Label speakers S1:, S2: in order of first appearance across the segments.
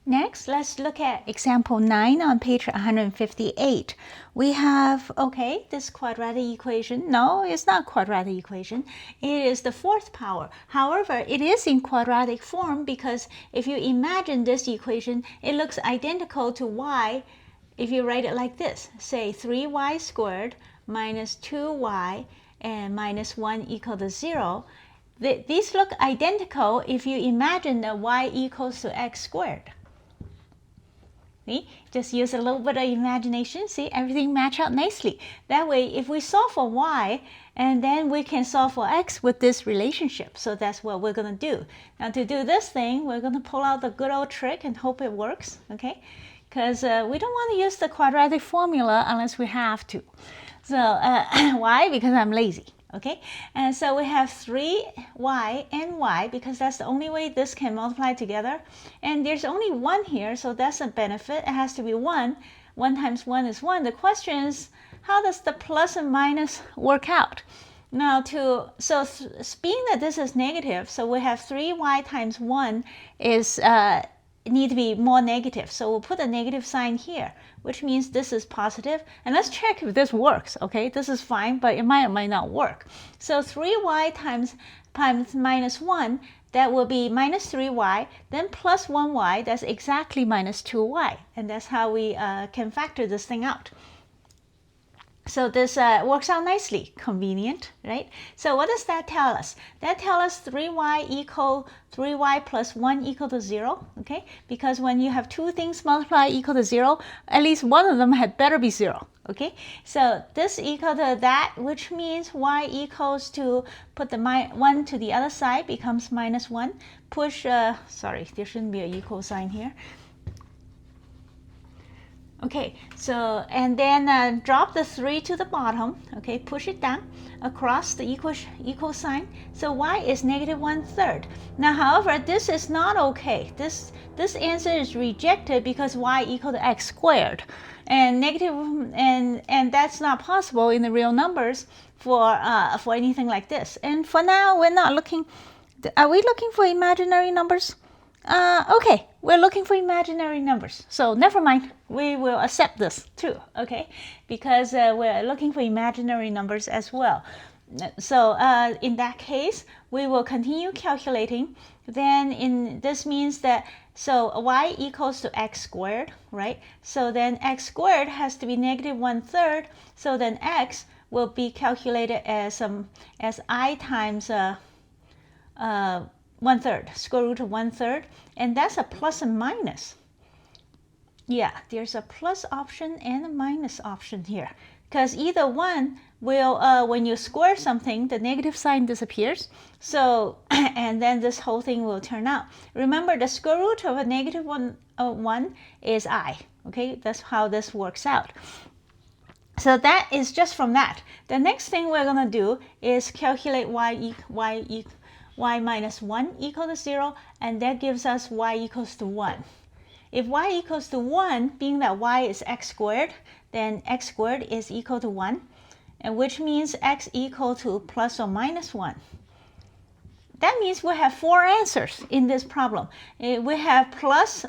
S1: Next, let's look at example 9 on page 158. We have, okay, this quadratic equation. No, it's not quadratic equation. It is the fourth power. However, it is in quadratic form because if you imagine this equation, it looks identical to y if you write it like this. Say 3y squared minus 2y and minus 1 equal to 0. These look identical if you imagine that y equals to x squared. See? Just use a little bit of imagination. See, everything match out nicely. That way, if we solve for y, and then we can solve for x with this relationship. So that's what we're going to do. Now to do this thing, we're going to pull out the good old trick and hope it works, okay? Because we don't want to use the quadratic formula unless we have to. So why? Because I'm lazy. Okay, and so we have 3y and y because that's the only way this can multiply together. And there's only 1 here, so that's a benefit. It has to be 1. 1 times 1 is 1. The question is, how does the plus and minus work out? Now, being that this is negative, so we have 3y times 1 is need to be more negative. So we'll put a negative sign here, which means this is positive. And let's check if this works, okay? This is fine, but it might or might not work. So 3y times minus 1, that will be minus 3y, then plus 1y, that's exactly minus 2y. And that's how we can factor this thing out. So this works out nicely, convenient, right? So what does that tell us? That tells us 3y plus 1 equal to 0, okay? Because when you have two things multiply equal to 0, at least one of them had better be 0, okay? So this equal to that, which means y equals to, put the 1 to the other side, becomes minus 1. Push, sorry, there shouldn't be an equal sign here. Okay, so, and then drop the 3 to the bottom, okay, push it down across the equal sign. So y is negative 1/3. Now, however, this is not okay. This answer is rejected because y equal to x squared. And and that's not possible in the real numbers for anything like this. And for now, we're not looking, are we looking for imaginary numbers? Okay, we're looking for imaginary numbers. So never mind, we will accept this too, okay? Because we're looking for imaginary numbers as well. So in that case, we will continue calculating. Then this means that, so y equals to x squared, right? So then x squared has to be negative 1/3. So then x will be calculated as I times 1/3, square root of 1/3, and that's a plus and minus. Yeah, there's a plus option and a minus option here, because either one will, when you square something, the negative sign disappears. So, and then this whole thing will turn out. Remember, the square root of a negative 1 is I. Okay, that's how this works out. So that is just from that. The next thing we're gonna do is calculate y minus 1 equal to 0, and that gives us y equals to 1. If y equals to 1, being that y is x squared, then x squared is equal to 1, and which means x equal to plus or minus 1. That means we have 4 answers in this problem. We have plus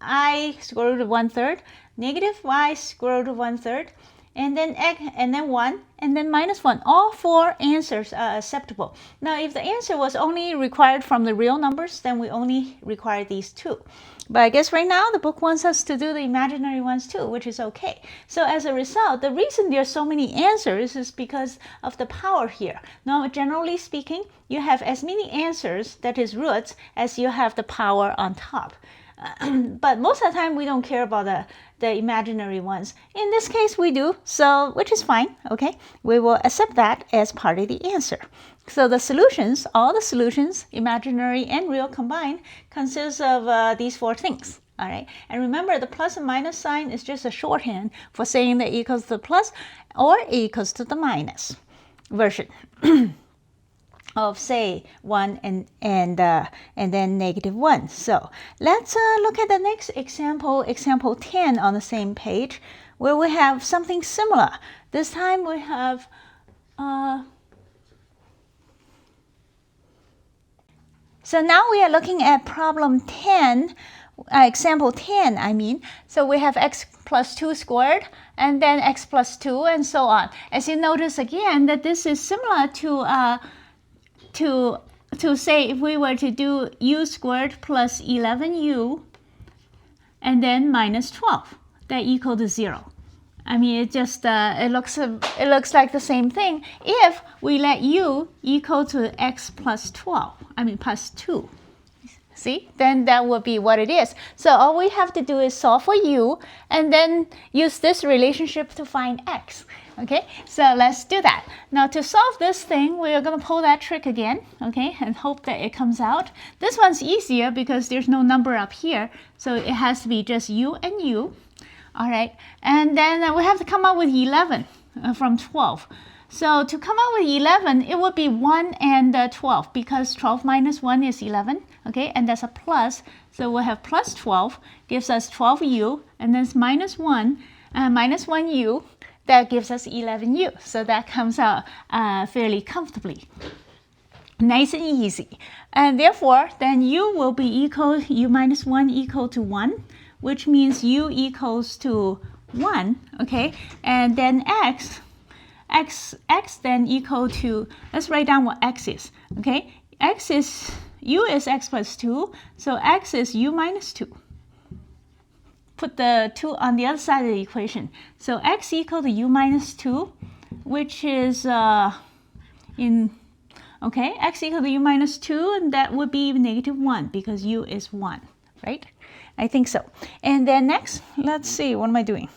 S1: I square root of 1/3, negative y square root of 1/3, and then 1, and then minus 1. All 4 answers are acceptable. Now, if the answer was only required from the real numbers, then we only require these 2. But I guess right now the book wants us to do the imaginary ones too, which is okay. So as a result, the reason there are so many answers is because of the power here. Now, generally speaking, you have as many answers, that is roots, as you have the power on top. But most of the time we don't care about the imaginary ones. In this case we do, so which is fine, okay? We will accept that as part of the answer. So the solutions, all the solutions, imaginary and real combined, consists of these 4 things. All right, and remember the plus and minus sign is just a shorthand for saying that equals to the plus or equals to the minus version. Of say 1 and then negative 1. So let's look at the next example, example 10 on the same page, where we have something similar. This time we have so now we are looking at problem 10, example 10, I mean. So we have x plus 2 squared, and then x plus 2, and so on. As you notice again, that this is similar to say if we were to do u squared plus 11u, and then minus 12, that equal to 0. I mean, it just it looks like the same thing if we let u equal to x plus 12. I mean plus 2. See, then that would be what it is. So all we have to do is solve for u, and then use this relationship to find x. Okay, so let's do that. Now to solve this thing, we are going to pull that trick again, okay, and hope that it comes out. This one's easier because there's no number up here, so it has to be just u and u. All right, and then we have to come up with 11 from 12. So to come up with 11, it would be 1 and 12, because 12 minus 1 is 11, okay, and that's a plus. So we'll have plus 12, gives us 12u, and then minus 1, minus 1u, that gives us 11u. So that comes out fairly comfortably. Nice and easy. And therefore, then u will be equal, u minus 1 equal to 1, which means u equals to 1, okay, and then x then equal to, let's write down what x is, okay, u is x plus 2, so x is u minus 2. Put the 2 on the other side of the equation. So x equal to u minus 2, which is x equal to u minus 2, and that would be negative 1 because u is 1, right? I think so. And then next, let's see, what am I doing?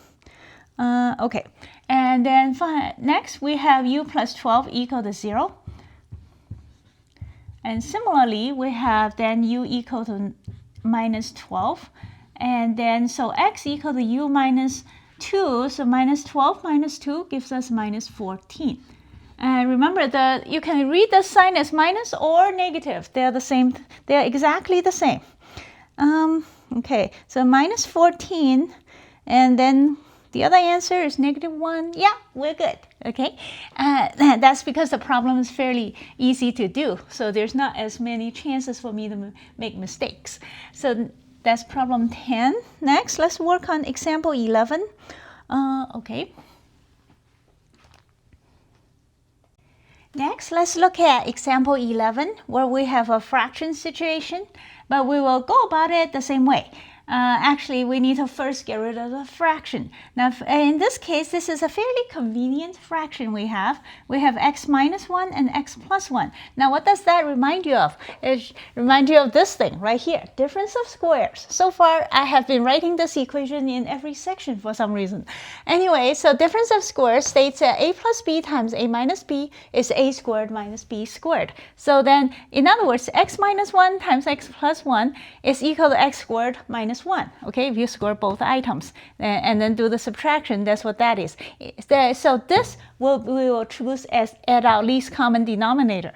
S1: Okay, and then next we have u plus 12 equal to 0. And similarly, we have then u equal to minus 12. And then, so x equal to u minus 2, so minus 12 minus 2 gives us minus 14. And remember that you can read the sign as minus or negative. They're the same, they're exactly the same. Okay, so minus 14, and then the other answer is negative 1. Yeah, we're good, okay? That's because the problem is fairly easy to do, so there's not as many chances for me to make mistakes. So that's problem 10. Next, let's work on example 11. Okay. Next, let's look at example 11, where we have a fraction situation, but we will go about it the same way. Actually, we need to first get rid of the fraction. Now, in this case, this is a fairly convenient fraction we have. We have x minus 1 and x plus 1. Now, what does that remind you of? It reminds you of this thing right here, difference of squares. So far, I have been writing this equation in every section for some reason. Anyway, so difference of squares states that a plus b times a minus b is a squared minus b squared. So then, in other words, x minus 1 times x plus 1 is equal to x squared minus 1. Okay, if you square both items and then do the subtraction, that's what that is. So this we will choose as at our least common denominator.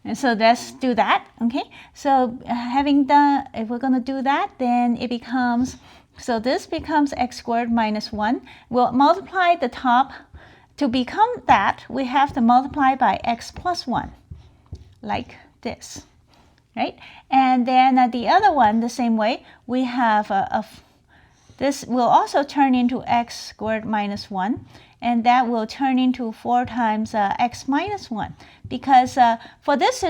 S1: And so let's do that. Okay, so having done, if we're going to do that, then it becomes, so this becomes x squared minus 1. We'll multiply the top. To become that, we have to multiply by x plus 1, like this. Right? And then the other one, the same way, we have this will also turn into x squared minus 1, and that will turn into 4 times x minus 1. Because for this,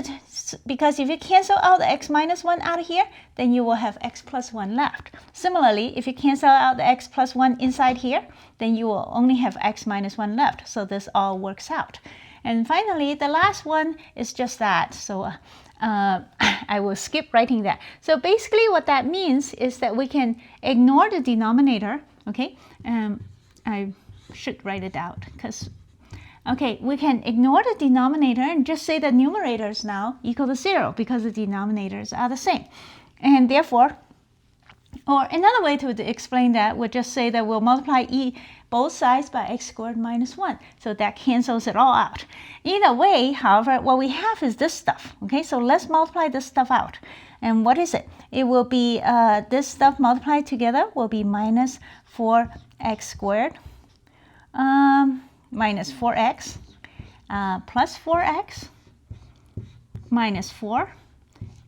S1: because if you cancel out the x minus 1 out of here, then you will have x plus 1 left. Similarly, if you cancel out the x plus 1 inside here, then you will only have x minus 1 left. So this all works out. And finally, the last one is just that. So I will skip writing that. So basically what that means is that we can ignore the denominator, okay? I should write it out because, okay, we can ignore the denominator and just say the numerators now equal to 0 because the denominators are the same. And therefore, or another way to explain that would just say that we'll multiply both sides by x squared minus 1. So that cancels it all out. Either way, however, what we have is this stuff. Okay, so let's multiply this stuff out. And what is it? It will be, this stuff multiplied together will be minus 4x squared minus 4x plus 4x minus 4.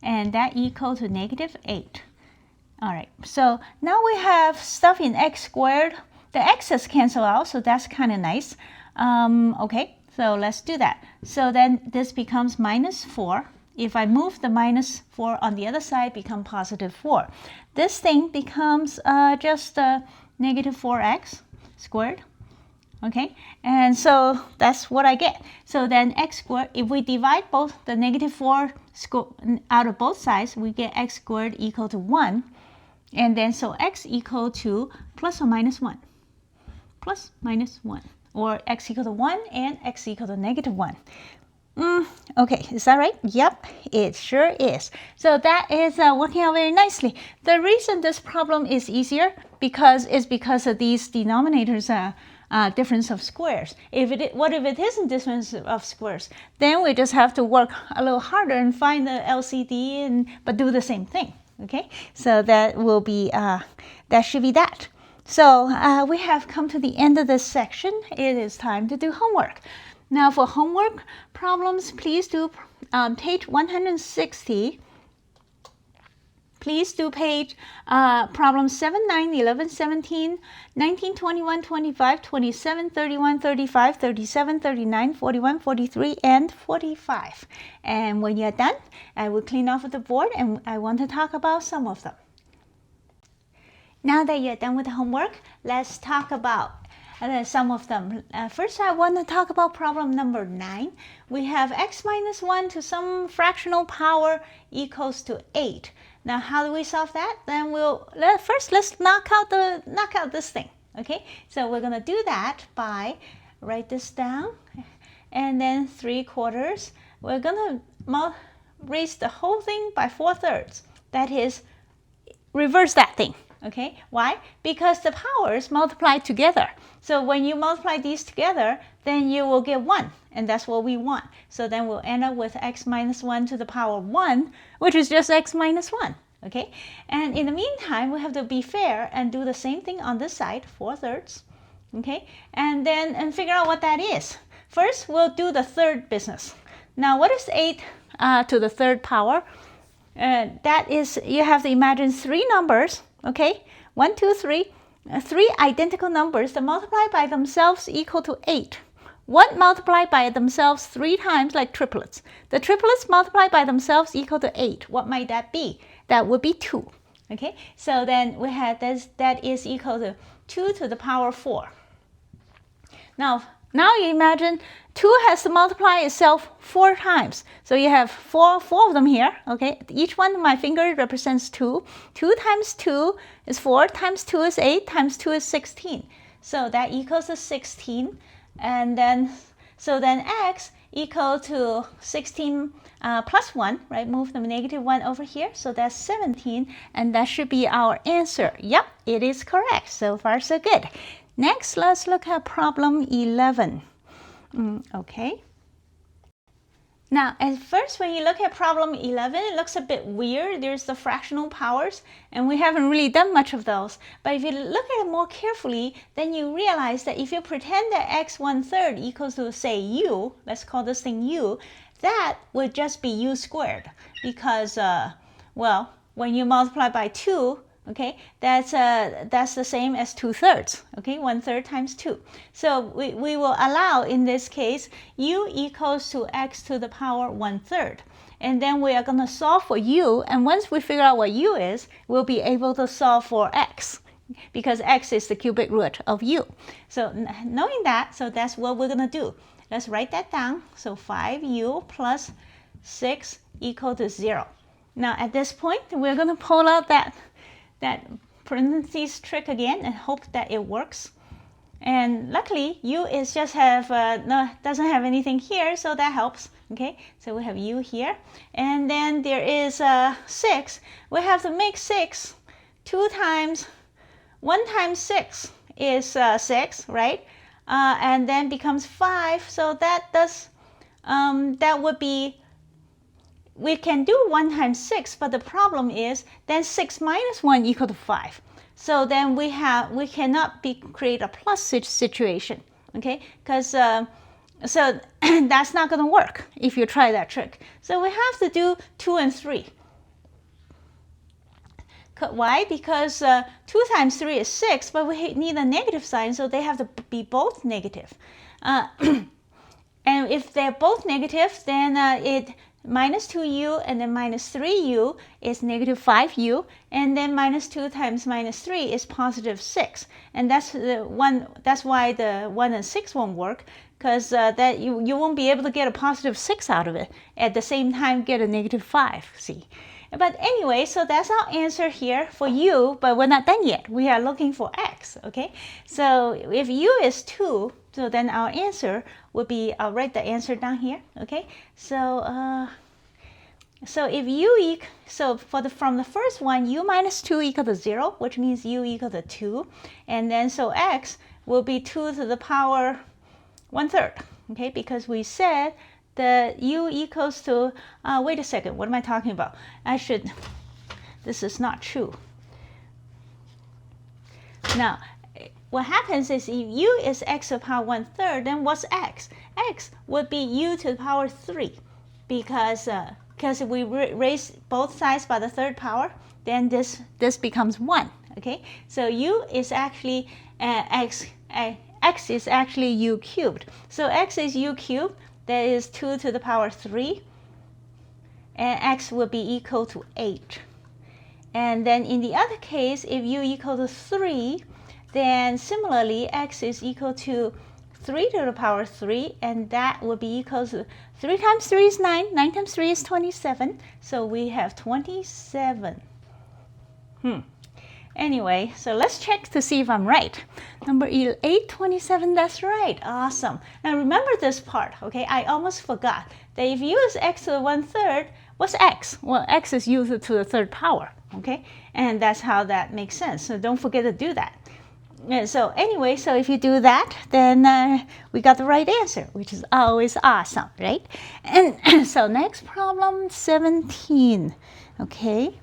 S1: And that equal to negative 8. All right, so now we have stuff in x squared. The x's cancel out, so that's kind of nice. Okay, so let's do that. So then this becomes minus 4. If I move the minus 4 on the other side, become positive 4. This thing becomes just negative 4x squared. Okay, and so that's what I get. So then x squared, if we divide both the negative 4 out of both sides, we get x squared equal to 1. And then so x equal to plus or minus 1. Plus minus 1. Or x equal to 1 and x equal to negative 1. Okay, is that right? Yep, it sure is. So that is working out very nicely. The reason this problem is easier because of these denominators difference of squares. What if it isn't difference of squares? Then we just have to work a little harder and find the LCD but do the same thing. Okay, so that will be that should be that. So we have come to the end of this section. It is time to do homework. Now for homework problems, please do page 160. Please do page problems 7, 9, 11, 17, 19, 21, 25, 27, 31, 35, 37, 39, 41, 43, and 45. And when you're done, I will clean off the board and I want to talk about some of them. Now that you're done with the homework, let's talk about some of them. First, I want to talk about problem number 9. We have x minus 1 to some fractional power equals to 8. Now, how do we solve that? Then let's knock out this thing. Okay, so we're gonna do that by write this down, and then 3/4. We're gonna raise the whole thing by 4/3. That is, reverse that thing. Okay, why? Because the powers multiply together. So when you multiply these together, then you will get 1, and that's what we want. So then we'll end up with x minus 1 to the power 1, which is just x minus 1. Okay, and in the meantime, we have to be fair and do the same thing on this side, 4/3. Okay, and then figure out what that is. First, we'll do the third business. Now, what is 8 to the third power? That is, you have to imagine 3 numbers. Okay, 1, 2, 3. 3 identical numbers that multiply by themselves equal to 8. What multiply by themselves 3 times like triplets? The triplets multiply by themselves equal to 8. What might that be? That would be 2. Okay, so then we have this, that is equal to 2 to the power 4. Now you imagine 2 has to multiply itself 4 times. So you have four of them here. Okay, each one of my fingers represents 2. 2 times 2 is 4, times 2 is 8, times 2 is 16. So that equals to 16. And then, so then x equal to 16 plus 1, right? Move the negative 1 over here. So that's 17. And that should be our answer. Yep, it is correct. So far, so good. Next, let's look at problem 11. Okay. Now, at first, when you look at problem 11, it looks a bit weird. There's the fractional powers, and we haven't really done much of those. But if you look at it more carefully, then you realize that if you pretend that x 1/3 equals to, say, u, let's call this thing u, that would just be u squared. Because, well, when you multiply by 2, okay, that's the same as 2/3, okay, 1/3 times 2. So we will allow, in this case, u equals to x to the power 1/3. And then we are going to solve for u, and once we figure out what u is, we'll be able to solve for x, because x is the cubic root of u. So knowing that, so that's what we're going to do. Let's write that down. So 5u plus 6 equal to 0. Now at this point, we're going to pull out that parentheses trick again and hope that it works. And luckily, u is just doesn't have anything here, so that helps. Okay, so we have u here, and then there is 6. We have to make 6. 2 times 1 times 6 is 6, right? And then becomes 5. So that would be. We can do 1 times 6, but the problem is then 6 minus 1 equal to 5. So then we cannot create a plus situation, okay? Because so that's not going to work if you try that trick. So we have to do 2 and 3. Why? Because 2 times 3 is 6, but we need a negative sign, so they have to be both negative. And if they're both negative, then it minus 2u and then minus 3u is negative 5u, and then minus 2 times minus 3 is positive 6. And that's why the 1 and 6 won't work, because that you won't be able to get a positive 6 out of it. At the same time, get a negative 5, see? But anyway, so that's our answer here for u, but we're not done yet. We are looking for x, okay? So if u is 2, so then our answer would be, I'll write the answer down here, okay? So so if u from the first one, u minus 2 equal to 0, which means u equal to 2. And then so x will be 2 to the power 1/3, okay? Because we said that u equals to, wait a second, what am I talking about? This is not true. Now, what happens is if u is x to the power 1/3, then what's x? X would be u to the power 3, because if we raise both sides by the third power, then this becomes 1, okay? So u is actually x is actually u cubed. So x is u cubed, that is 2 to the power 3, and x will be equal to 8. And then in the other case, if u equal to 3, then similarly x is equal to 3 to the power 3, and that will be equal to 3 times 3 is 9, 9 times 3 is 27, so we have 27. Anyway, so let's check to see if I'm right. Number 827, that's right. Awesome. Now remember this part, okay? I almost forgot that if u is x to the 1/3, what's x? Well, x is u to the third power, okay? And that's how that makes sense. So don't forget to do that. And so anyway, so if you do that, then we got the right answer, which is always awesome, right? And so next problem, 17, okay?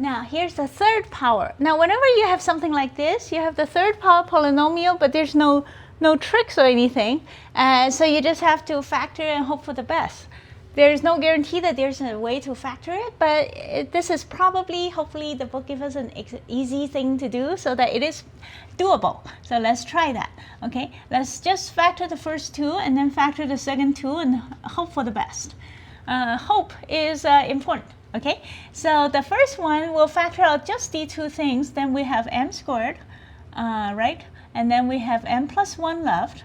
S1: Now, here's the third power. Now, whenever you have something like this, you have the third power polynomial, but there's no tricks or anything. So you just have to factor and hope for the best. There's no guarantee that there's a way to factor it, but this is probably, hopefully, the book gives us an easy thing to do so that it is doable. So let's try that, okay? Let's just factor the first two and then factor the second two and hope for the best. Hope is important. Okay, so the first one will factor out just these two things. Then we have m squared, right? And then we have m plus 1 left.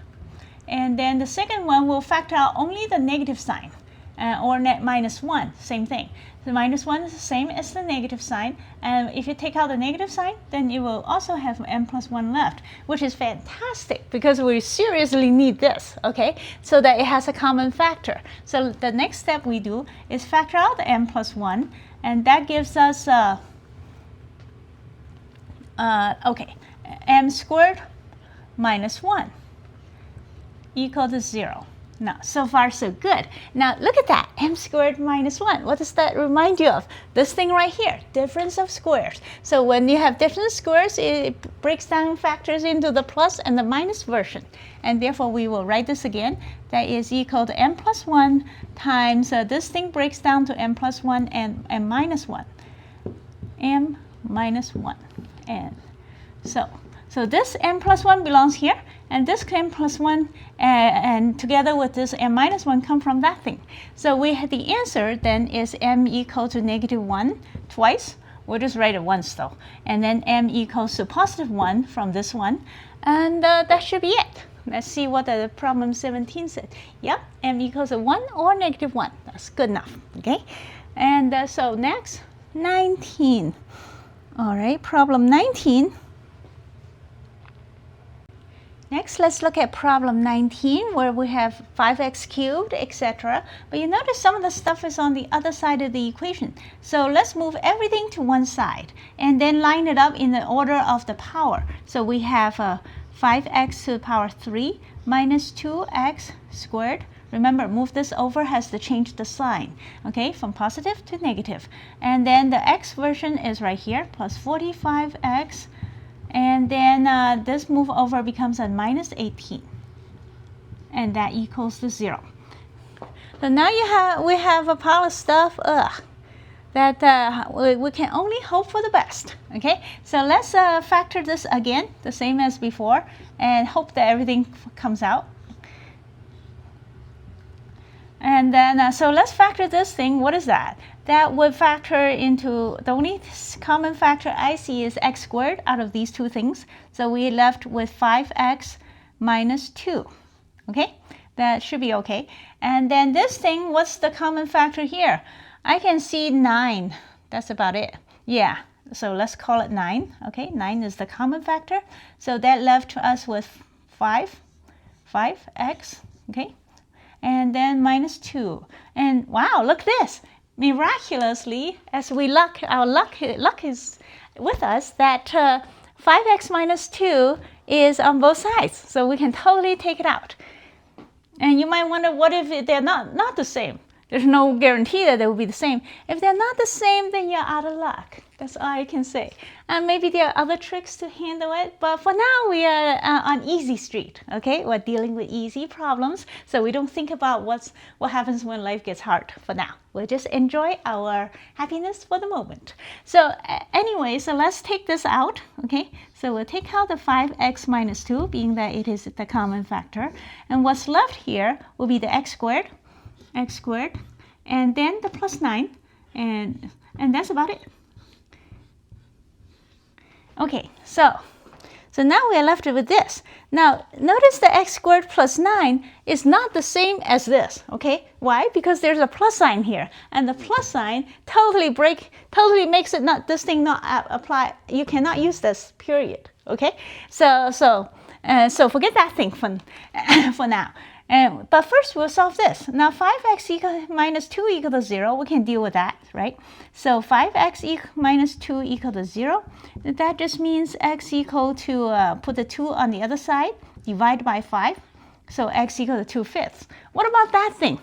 S1: And then the second one will factor out only the negative sign, or net minus 1, same thing. The minus 1 is the same as the negative sign. And if you take out the negative sign, then you will also have m plus 1 left, which is fantastic because we seriously need this, okay? So that it has a common factor. So the next step we do is factor out the m plus 1, and that gives us, m squared minus 1 equal to 0. Now, so far so good. Now, look at that, m squared minus 1. What does that remind you of? This thing right here, difference of squares. So when you have different squares, it breaks down factors into the plus and the minus version. And therefore, we will write this again. That is equal to m plus 1 times, this thing breaks down to m plus 1 and m minus 1. M minus 1. And so this m plus 1 belongs here, and this m plus 1 and together with this m minus 1 come from that thing. So we have the answer then is m equal to negative 1 twice. We'll just write it once though. And then m equals to positive 1 from this one. And that should be it. Let's see what the problem 17 said. Yep, m equals to 1 or negative 1. That's good enough, okay? And so next, 19. All right, problem 19. Next, let's look at problem 19, where we have 5x cubed, etc. But you notice some of the stuff is on the other side of the equation. So let's move everything to one side and then line it up in the order of the power. So we have 5x to the power 3 minus 2x squared. Remember, move this over has to change the sign, okay, from positive to negative. And then the x version is right here, plus 45x. And then this move over becomes a minus 18. And that equals to 0. So now we have a pile of stuff. that we can only hope for the best. Okay, so let's factor this again, the same as before, and hope that everything comes out. And then, so let's factor this thing. What is that? That would factor into, the only common factor I see is x squared out of these two things. So we're left with 5x minus 2. Okay, that should be okay. And then this thing, what's the common factor here? I can see 9. That's about it. Yeah, so let's call it 9. Okay, 9 is the common factor. So that left us with 5x. Okay. And then minus 2. And wow, look at this. Miraculously, as we our luck is with us, that 5x minus 2 is on both sides. So we can totally take it out. And you might wonder, what if they're not the same? There's no guarantee that they will be the same. If they're not the same, then you're out of luck. That's all I can say. And maybe there are other tricks to handle it, but for now we are on easy street. Okay, we're dealing with easy problems, so we don't think about what happens when life gets hard. For now, we'll just enjoy our happiness for the moment. So anyway, so let's take this out. Okay, so we'll take out the 5x minus 2, being that it is the common factor, and what's left here will be the x squared, and then the plus 9, and that's about it. Okay, so now we are left with this. Now, notice the x squared plus 9 is not the same as this, okay? Why? Because there's a plus sign here, and the plus sign totally makes it not, this thing not apply. You cannot use this, period, okay? So forget that thing for now. But first we'll solve this. Now 5x minus 2 equal to 0, we can deal with that, right? So 5x minus 2 equal to 0. That just means x equal to, put the 2 on the other side, divide by 5. So x equal to 2/5. What about that thing?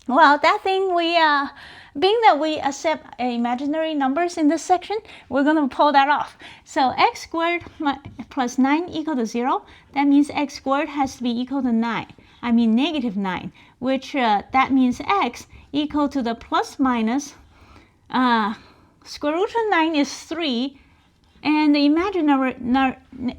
S1: Well, that thing being that we accept imaginary numbers in this section, we're going to pull that off. So x squared plus 9 equal to 0. That means x squared has to be equal to 9. I mean negative 9, which that means x equal to the plus minus square root of 9 is 3, and the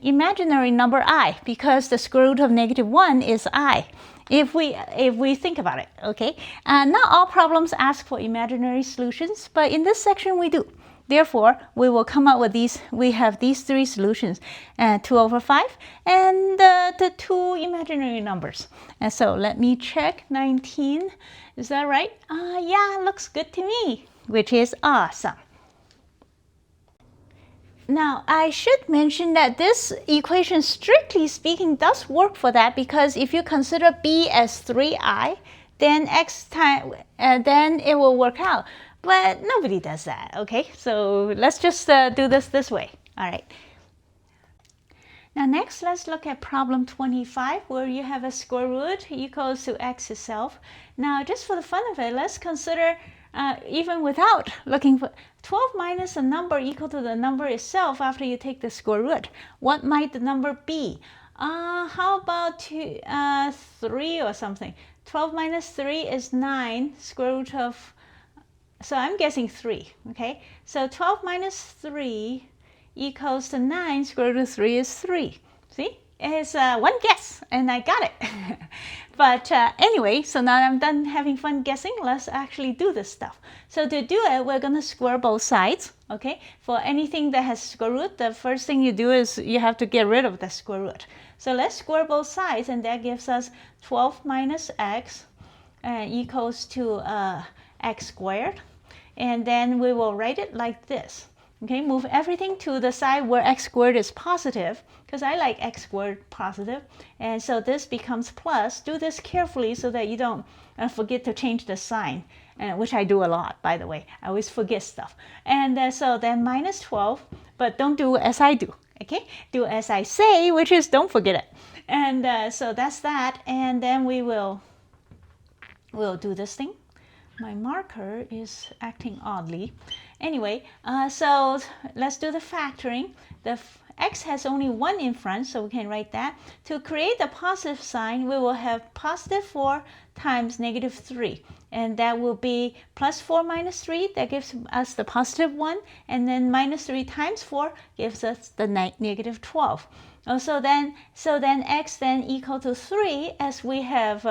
S1: imaginary number I, because the square root of negative 1 is I. If we think about it, okay? Not all problems ask for imaginary solutions, but in this section we do. Therefore, we will come up with these. We have these 3 solutions, 2/5, and the 2 imaginary numbers. And so let me check 19. Is that right? Yeah, looks good to me, which is awesome. Now, I should mention that this equation, strictly speaking, does work for that, because if you consider b as 3i, then then it will work out. But nobody does that, okay? So let's just do this way. All right. Now next, let's look at problem 25, where you have a square root equals to x itself. Now, just for the fun of it, let's consider even without looking for 12 minus a number equal to the number itself after you take the square root. What might the number be? How about 3 or something? 12 minus 3 is 9, square root of, so I'm guessing 3, okay? So 12 minus 3 equals to 9, square root of 3 is 3. See? It's one guess, and I got it. But anyway, so now I'm done having fun guessing. Let's actually do this stuff. So to do it, we're going to square both sides, okay? For anything that has square root, the first thing you do is you have to get rid of the square root. So let's square both sides, and that gives us 12 minus x equals to x squared. And then we will write it like this. Okay, move everything to the side where x squared is positive, because I like x squared positive. And so this becomes plus. Do this carefully so that you don't forget to change the sign, which I do a lot, by the way. I always forget stuff. And so then minus 12, but don't do as I do, okay? Do as I say, which is don't forget it. And so that's that. And then we'll do this thing. My marker is acting oddly. anyway, so let's do the factoring. The x has only 1 in front, so we can write that. To create the positive sign, we will have positive 4 times negative 3. And that will be plus 4 minus 3. That gives us the positive 1. And then minus 3 times 4 gives us the negative 12. So then x then equal to 3, as we have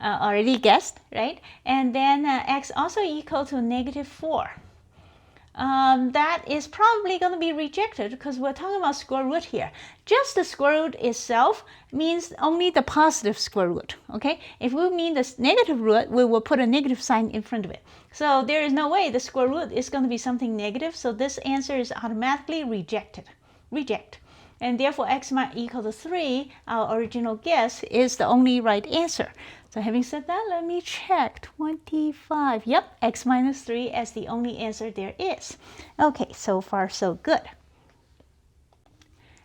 S1: already guessed, right? And then x also equal to negative 4. That is probably going to be rejected because we're talking about square root here. Just the square root itself means only the positive square root, okay? If we mean the negative root, we will put a negative sign in front of it. So there is no way the square root is going to be something negative, so this answer is automatically rejected. Reject. And therefore x might equal to 3, our original guess, is the only right answer. So having said that, let me check. 25. Yep, x minus 3 as the only answer there is. Okay, so far so good.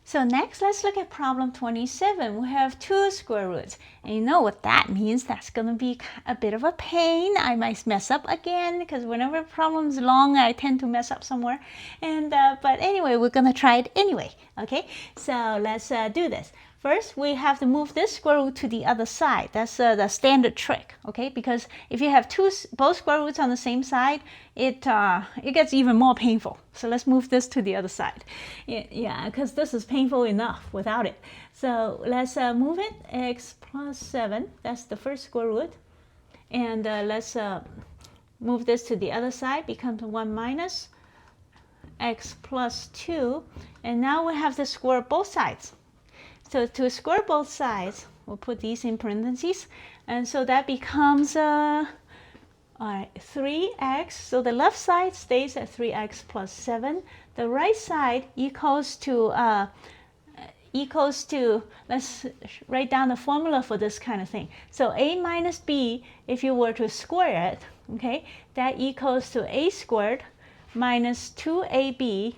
S1: So next, let's look at problem 27. We have 2 square roots. And you know what that means. That's going to be a bit of a pain. I might mess up again because whenever a problem is long, I tend to mess up somewhere. And but anyway, we're going to try it anyway. Okay, so let's do this. First, we have to move this square root to the other side. That's the standard trick, okay? Because if you have both square roots on the same side, it gets even more painful. So let's move this to the other side. Yeah, because this is painful enough without it. So let's move it. X plus 7, that's the first square root. And let's move this to the other side, becomes 1 minus x plus 2. And now we have to square both sides. So to square both sides, we'll put these in parentheses. And so that becomes all right, 3x. So the left side stays at 3x plus 7. The right side equals to, let's write down the formula for this kind of thing. So a minus b, if you were to square it, okay, that equals to a squared minus 2ab.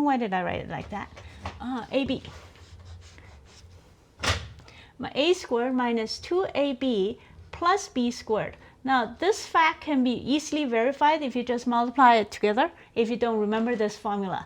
S1: Why did I write it like that? AB. My a squared minus 2ab plus b squared. Now, this fact can be easily verified if you just multiply it together. If you don't remember this formula,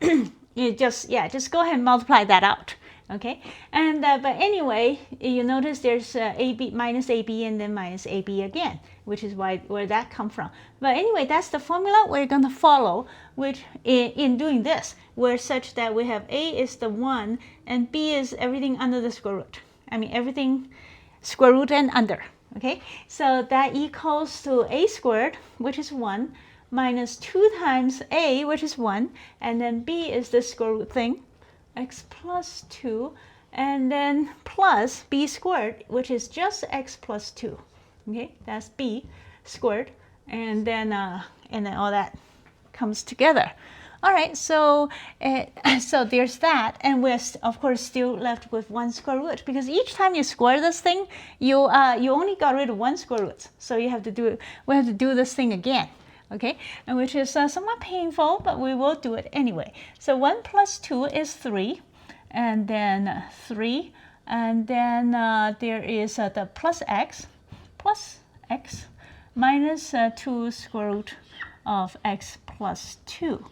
S1: you just go ahead and multiply that out. Okay, and but anyway, you notice there's ab minus ab and then minus ab again, which is where that comes from. But anyway, that's the formula we're going to follow, which in doing this, where such that we have a is the 1 and b is everything under the square root. I mean everything square root and under. Okay, so that equals to a squared, which is 1, minus 2 times a, which is 1, and then b is the square root thing, x plus 2, and then plus b squared, which is just x plus 2. Okay, that's b squared, and then all that comes together. All right, so so there's that, and we're of course still left with 1 square root, because each time you square this thing, you only got rid of 1 square root, so we have to do this thing again. Okay, and which is somewhat painful, but we will do it anyway. So 1 plus 2 is 3, and then 3, and then there is the plus x minus 2 square root of x plus 2.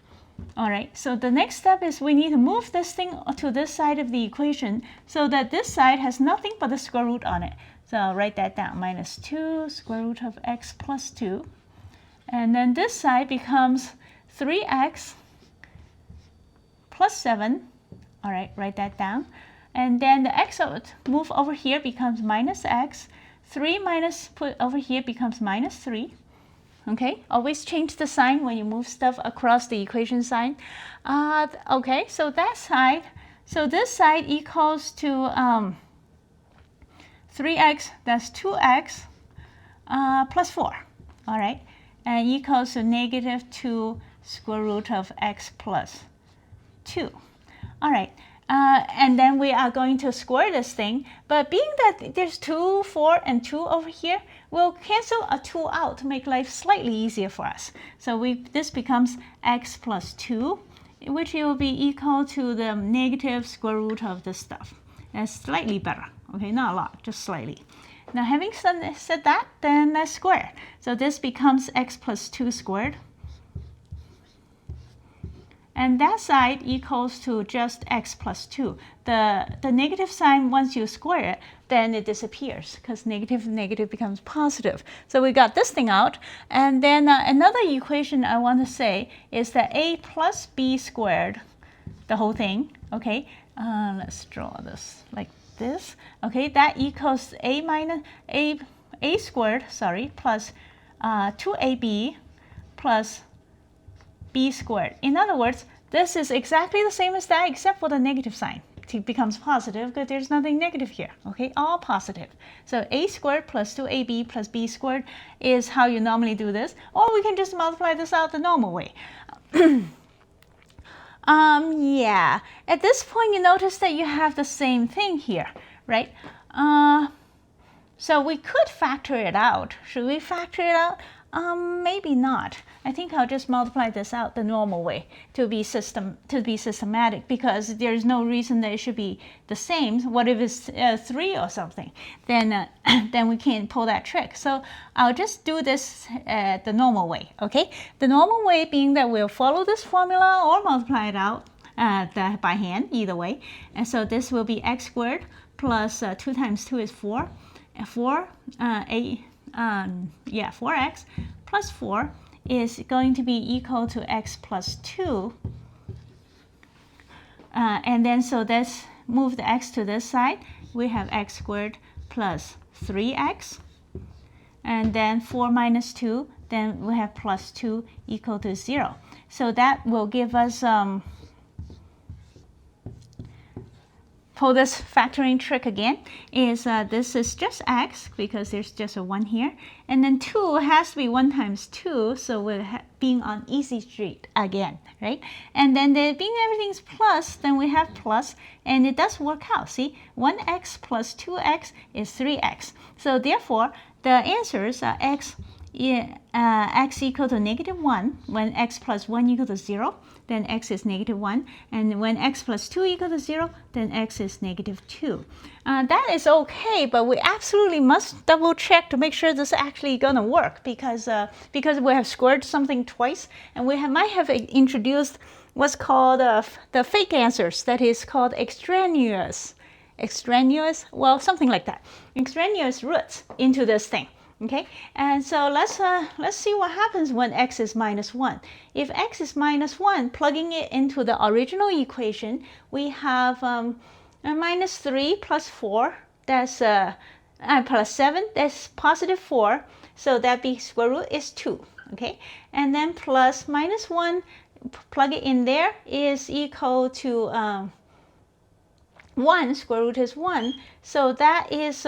S1: All right, so the next step is we need to move this thing to this side of the equation so that this side has nothing but the square root on it. So I'll write that down, minus 2 square root of x plus 2. And then this side becomes 3x plus 7. All right, write that down. And then the x move over here becomes minus x. 3 minus put over here becomes minus 3. Okay, always change the sign when you move stuff across the equation sign. Okay, so that side, so this side equals to 3x, that's 2x plus 4. All right. And equals to negative 2 square root of x plus 2. All right, and then we are going to square this thing, but being that there's 2, 4, and 2 over here, we'll cancel a 2 out to make life slightly easier for us. So this becomes x plus 2, which will be equal to the negative square root of this stuff. That's slightly better, okay, not a lot, just slightly. Now having said that, then let's square. So this becomes x plus 2 squared. And that side equals to just x plus 2. The negative sign, once you square it, then it disappears because negative becomes positive. So we got this thing out. And then another equation I want to say is that a plus b squared, the whole thing, okay? Let's draw this like this. Okay, that equals a minus a squared, sorry, plus 2ab plus b squared. In other words, this is exactly the same as that except for the negative sign. It becomes positive because there's nothing negative here, okay? All positive. So a squared plus 2ab plus b squared is how you normally do this. Or we can just multiply this out the normal way. Yeah, at this point you notice that you have the same thing here, right? So we could factor it out. Should we factor it out? Maybe not. I think I'll just multiply this out the normal way to be systematic, because there's no reason that it should be the same. What if it's 3 or something? Then then we can't pull that trick. So I'll just do this the normal way, okay? The normal way being that we'll follow this formula or multiply it out by hand, either way. And so this will be x squared plus 2 times 2 is 4. 4x plus 4 is going to be equal to x plus 2. And then so let's move the x to this side. We have x squared plus 3x. And then 4 minus 2, then we have plus 2 equal to 0. So that will give us for this factoring trick again, is this is just x because there's just a 1 here. And then 2 has to be 1 times 2, so we're being on easy street again, right? And then being everything's plus, then we have plus, and it does work out. See, 1x plus 2x is 3x. So therefore, the answers are x equal to -1 when x plus 1 equal to 0. Then x is -1, and when x plus 2 equal to 0, then x is -2. That is okay, but we absolutely must double check to make sure this is actually gonna work, because we have squared something twice, and we might have introduced what's called the fake answers, that is called extraneous, well, something like that, extraneous roots into this thing. Okay, and so let's see what happens when x is -1. If x is -1, plugging it into the original equation, we have -3 plus 4, that's plus 7, that's +4, so that be square root is 2. Okay, and then plus -1, plug it in there, is equal to 1, square root is 1, so that is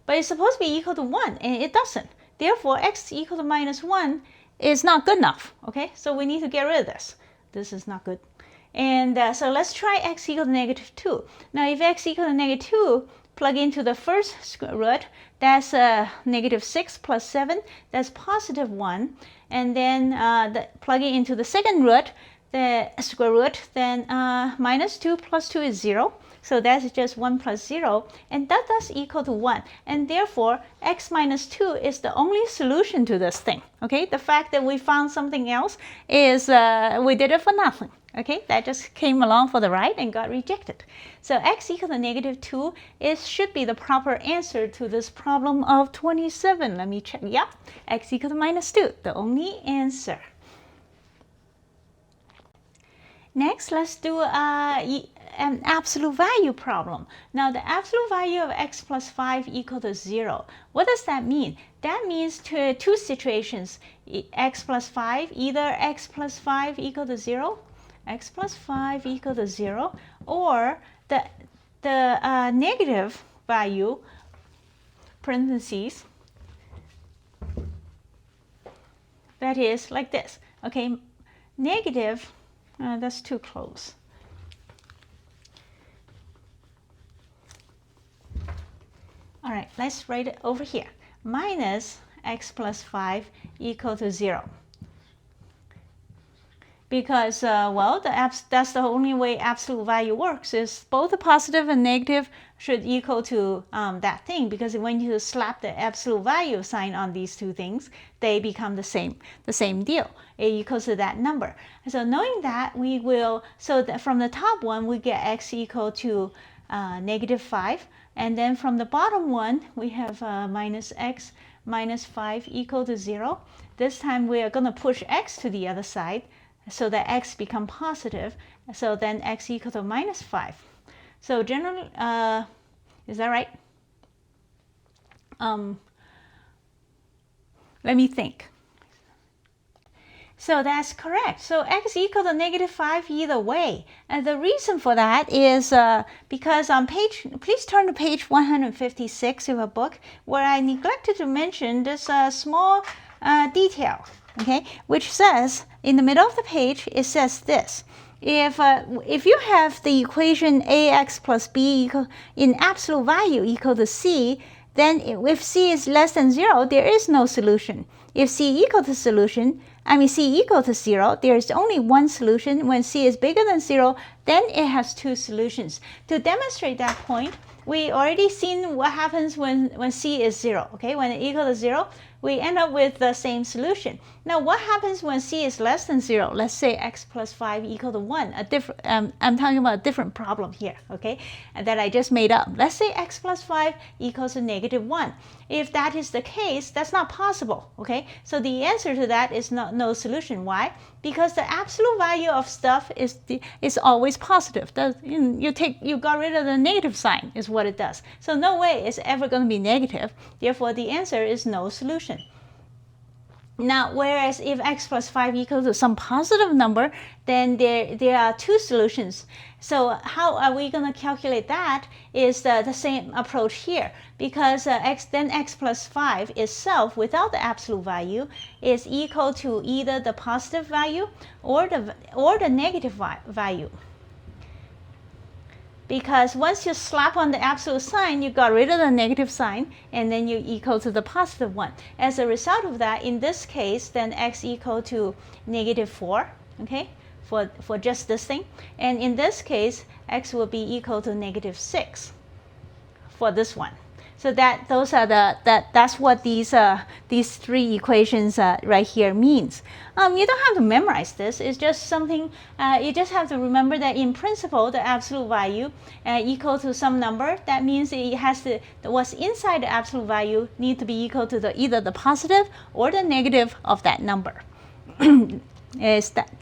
S1: but it's supposed to be equal to 1, and it doesn't. Therefore, x equal to -1 is not good enough, okay? So we need to get rid of this. This is not good. And so let's try x equal to -2. Now, if x equal to -2, plug into the first square root, that's -6 plus 7, that's +1. And then plug it into the second root, the square root, then -2 plus 2 is 0. So that's just 1 plus 0, and that does equal to 1. And therefore, x minus 2 is the only solution to this thing. Okay, the fact that we found something else is we did it for nothing. Okay, that just came along for the ride and got rejected. So x equal to -2 should be the proper answer to this problem of 27. Let me check. Yep, x equal to -2, the only answer. Next, let's do an absolute value problem. Now, the absolute value of x plus 5 equal to 0. What does that mean? That means two situations. X plus 5, either x plus 5 equal to 0, x plus 5 equal to 0, or the negative value, parentheses, that is like this. Okay, negative, that's too close. All right, let's write it over here. Minus x plus 5 equal to 0. because, well, that's the only way absolute value works, is both the positive and negative should equal to that thing, because when you slap the absolute value sign on these two things, they become the same deal. It equals to that number. So knowing that, we will, so that from the top one, we get x equal to -5. And then from the bottom one, we have minus x minus 5 equal to 0. This time we are going to push x to the other side so that x become positive. So then x equal to -5. So generally, is that right? Let me think. So that's correct. So x equal to -5 either way. And the reason for that is because on page, please turn to page 156 of a book, where I neglected to mention this small detail, okay, which says, in the middle of the page, it says this. If you have the equation ax plus b equal, in absolute value equal to c, then if c is less than 0, there is no solution. If c equal to c equal to 0, there is only one solution. When c is bigger than 0, then it has two solutions. To demonstrate that point, we already seen what happens when c is 0. Okay, when it equals to 0, we end up with the same solution. Now, what happens when c is less than 0? Let's say x plus 5 equal to 1. I'm talking about a different problem here, okay, that I just made up. Let's say x plus 5 equals to -1. If that is the case, that's not possible, okay? So the answer to that is no solution. Why? Because the absolute value of stuff is always positive. You got rid of the negative sign is what it does. So no way it's ever going to be negative. Therefore, the answer is no solution. Now, whereas if x plus 5 equals to some positive number, then there are two solutions. So how are we going to calculate that is the same approach here, because x plus 5 itself, without the absolute value, is equal to either the positive value or the negative value. Because once you slap on the absolute sign, you got rid of the negative sign, and then you equal to the positive one. As a result of that, in this case, then x equal to -4, okay, for just this thing. And in this case, x will be equal to -6 for this one. So that's what these three equations right here means. You don't have to memorize this. It's just something you just have to remember that in principle, the absolute value equal to some number. That means it has to, what's inside the absolute value need to be equal to either the positive or the negative of that number.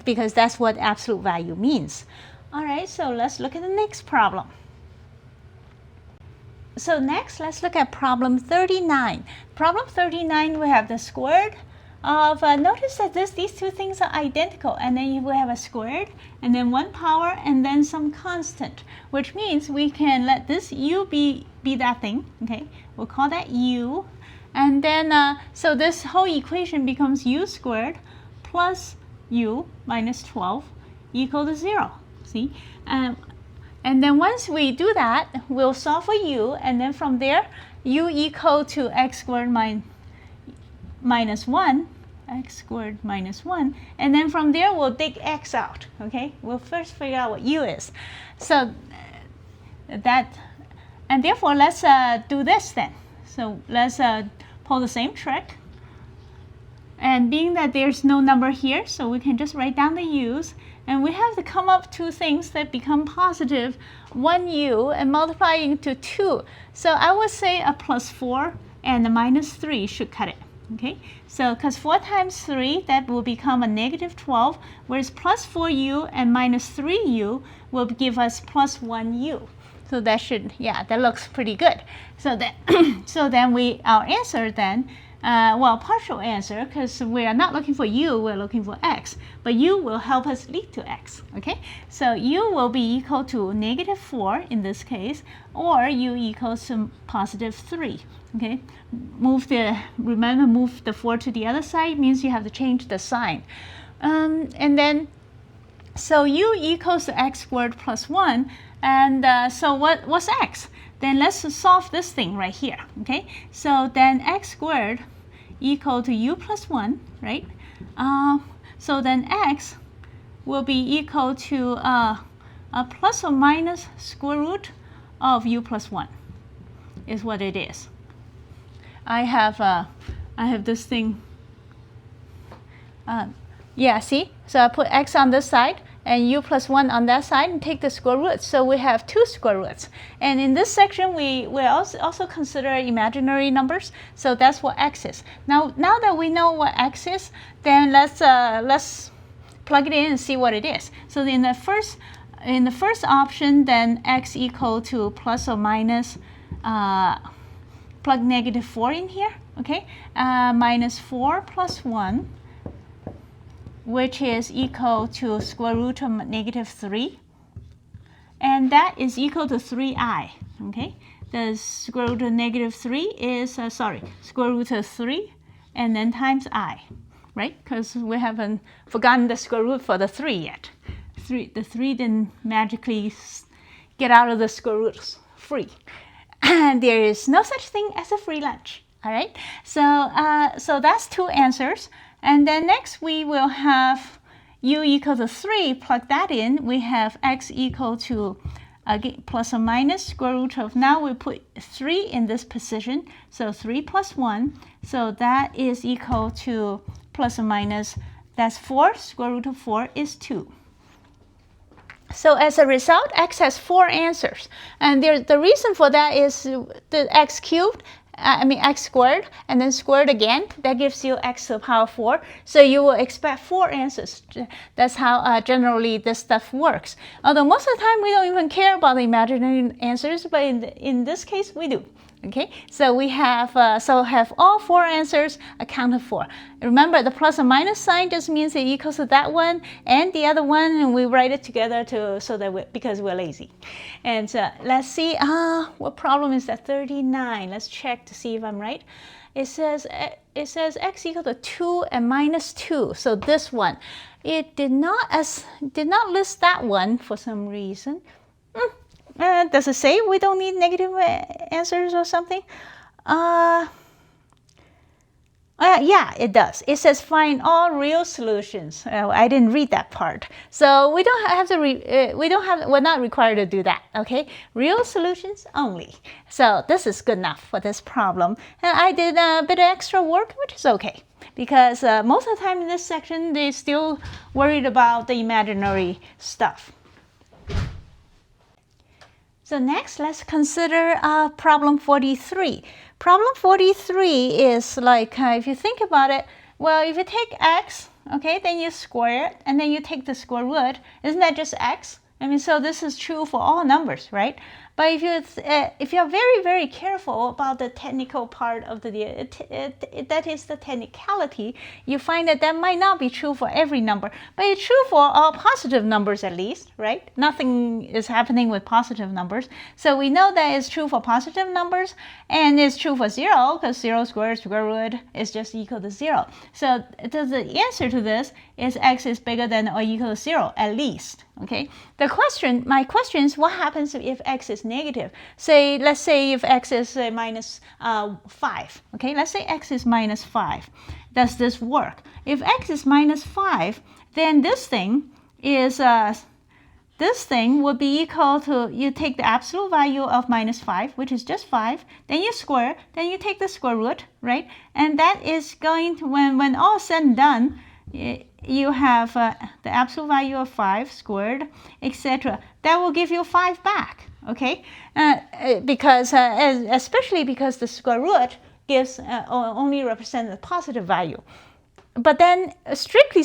S1: Because that's what absolute value means. All right, so let's look at the next problem. So next, let's look at problem 39. Problem 39, we have the squared of, notice that these two things are identical, and then we have a squared, and then 1 power, and then some constant, which means we can let this u be that thing, okay? We'll call that u, and then, so this whole equation becomes u squared plus u minus 12 equal to 0, see? And then once we do that, we'll solve for u, and then from there, u equal to x squared minus 1, x squared minus 1, and then from there, we'll dig x out, okay? We'll first figure out what u is. So and therefore, let's do this then. So let's pull the same trick. And being that there's no number here, so we can just write down the u's. And we have to come up to things that become positive, 1u, and multiply into 2. So I would say a +4 and a -3 should cut it. Okay, so because 4 times 3, that will become a -12, whereas +4u and -3u will give us +1u. So that should, yeah, that looks pretty good. So that, so then our answer then, well, partial answer, because we are not looking for u, we're looking for x. But u will help us lead to x, okay? So u will be equal to -4 in this case, or u equals to +3, okay? Remember, move the 4 to the other side means you have to change the sign. And then, so u equals to x squared plus 1, and so what's x? Then let's solve this thing right here, okay? So then x squared equal to u plus 1, right? So then x will be equal to a plus or minus square root of u plus 1 is what it is. I have this thing. Yeah, see? So I put x on this side and u plus 1 on that side and take the square roots. So we have 2 square roots. And in this section, we also consider imaginary numbers. So that's what x is. Now that we know what x is, then let's plug it in and see what it is. So in the first option, then x equal to plus or minus, plug negative 4 in here, okay? Minus 4 plus 1, which is equal to square root of negative 3. And that is equal to 3i, okay? The square root of negative 3 is, square root of 3 and then times I, right? Because we haven't forgotten the square root for the 3 yet. The 3 didn't magically get out of the square roots free. And there is no such thing as a free lunch, all right? So that's 2 answers. And then next we will have u equal to 3, plug that in. We have x equal to plus or minus square root of, now we put 3 in this position, so 3 plus 1. So that is equal to plus or minus, that's 4, square root of 4 is 2. So as a result, x has 4 answers. And the reason for that is the x cubed, x squared, and then squared again. That gives you x to the power 4. So you will expect 4 answers. That's how generally this stuff works. Although most of the time we don't even care about the imaginary answers, but in this case we do. Okay, so we have have all 4 answers accounted for. Remember, the plus or minus sign just means it equals to that one and the other one, and we write it together because we're lazy. And let's see, what problem is that? 39. Let's check to see if I'm right. It says x equal to 2 and minus 2. So this one, it did not list that one for some reason. Does it say we don't need negative answers or something? Yeah, it does. It says find all real solutions. I didn't read that part, so we don't have to. We're not required to do that. Okay, real solutions only. So this is good enough for this problem. And I did a bit of extra work, which is okay, because most of the time in this section they're still worried about the imaginary stuff. So next, let's consider problem 43. Problem 43 is like, if you think about it, well, if you take x, okay, then you square it, and then you take the square root. Isn't that just x? So this is true for all numbers, right? But if you're very, very careful about the technical part of that is the technicality, you find that might not be true for every number, but it's true for all positive numbers at least, right? Nothing is happening with positive numbers. So we know that it's true for positive numbers, and it's true for 0, because 0 squared square root is just equal to 0. So the answer to this is x is bigger than or equal to 0, at least, okay? My question is, what happens if x is negative? Let's say if x is minus 5. Okay, let's say x is minus 5. Does this work? If x is minus 5, then this thing would be equal to, you take the absolute value of minus 5, which is just 5, then you square, then you take the square root, right? And that is going to, when all is said and done, you have the absolute value of 5 squared, etc. That will give you 5 back, okay? Because especially because the square root gives only represents the positive value. But then strictly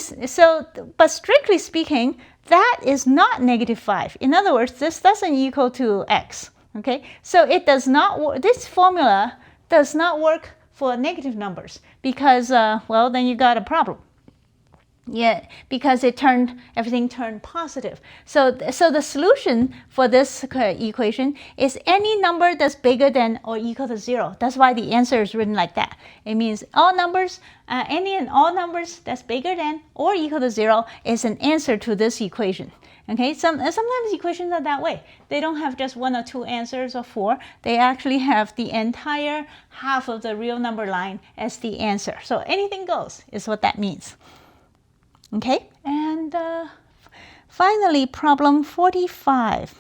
S1: speaking, that is not negative 5. In other words, this doesn't equal to x, okay? So it does not. This formula does not work for negative numbers because well, then you got a problem. Yeah, because everything turned positive. So the solution for this equation is any number that's bigger than or equal to 0. That's why the answer is written like that. It means all numbers, any and all numbers that's bigger than or equal to 0 is an answer to this equation. Okay, sometimes equations are that way. They don't have just 1 or 2 answers or 4. They actually have the entire half of the real number line as the answer. So anything goes is what that means. Okay, and Finally, problem 45.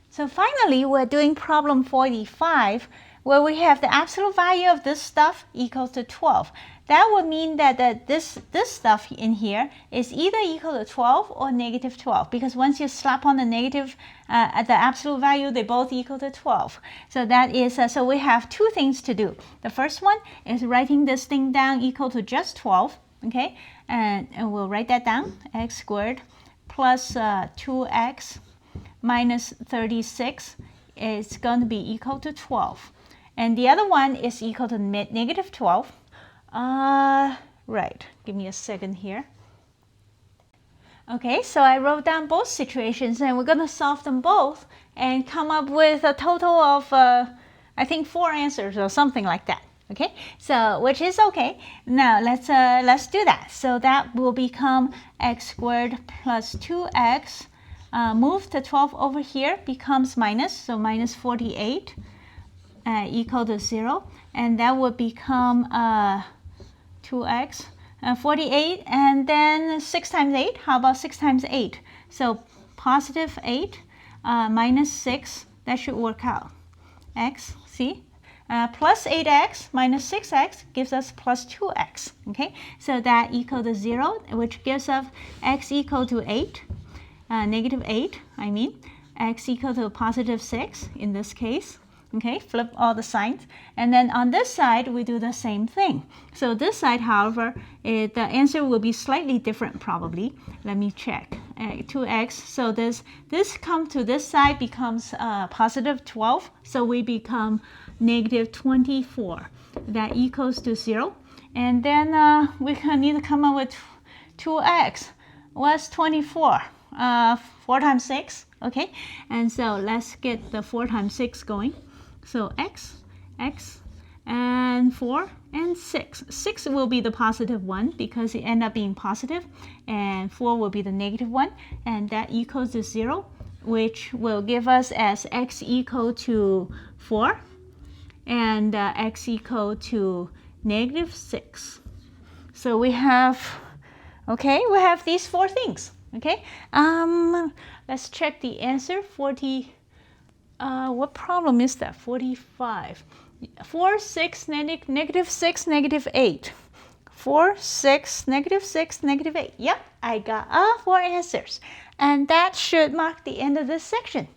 S1: So finally, we're doing problem 45, where we have the absolute value of this stuff equals to 12. That would mean that this stuff in here is either equal to 12 or negative 12, because once you slap on the negative at the absolute value, they both equal to 12. So that is, so we have two things to do. The first one is writing this thing down equal to just 12, okay? And we'll write that down, x squared plus 2x minus 36 is going to be equal to 12. And the other one is equal to negative 12. Right, give me a second here. Okay, so I wrote down both situations, and we're going to solve them both and come up with a total of, I think, 4 answers or something like that. Okay, so which is okay. Now let's do that. So that will become x squared plus 2x. Move the 12 over here, becomes minus, so minus 48 equal to 0. And that would become 2x, 48, and then 6 times 8. How about 6 times 8? So positive 8 minus 6, that should work out. X, see? Plus 8x minus 6x gives us plus 2x. Okay, so that equal to 0, which gives us x equal to 8. Negative 8, I mean, x equal to positive 6 in this case. Okay, flip all the signs. And then on this side, we do the same thing. So this side, however, the answer will be slightly different probably. Let me check. 2x, so this come to this side becomes positive 12. So we become negative 24. That equals to 0. And then we need to come up with 2x. What's 24? 4 times 6, okay? And so let's get the 4 times 6 going. So x, and 4, and 6. 6 will be the positive one because it ended up being positive, and 4 will be the negative one, and that equals to 0, which will give us as x equal to 4, and x equal to negative 6. So we have, okay, we have these 4 things. Okay, let's check the answer. 40, what problem is that? 45. 4, 6, negative 6, negative 8. 4, 6, negative 6, negative 8. Yep, I got 4 answers. And that should mark the end of this section.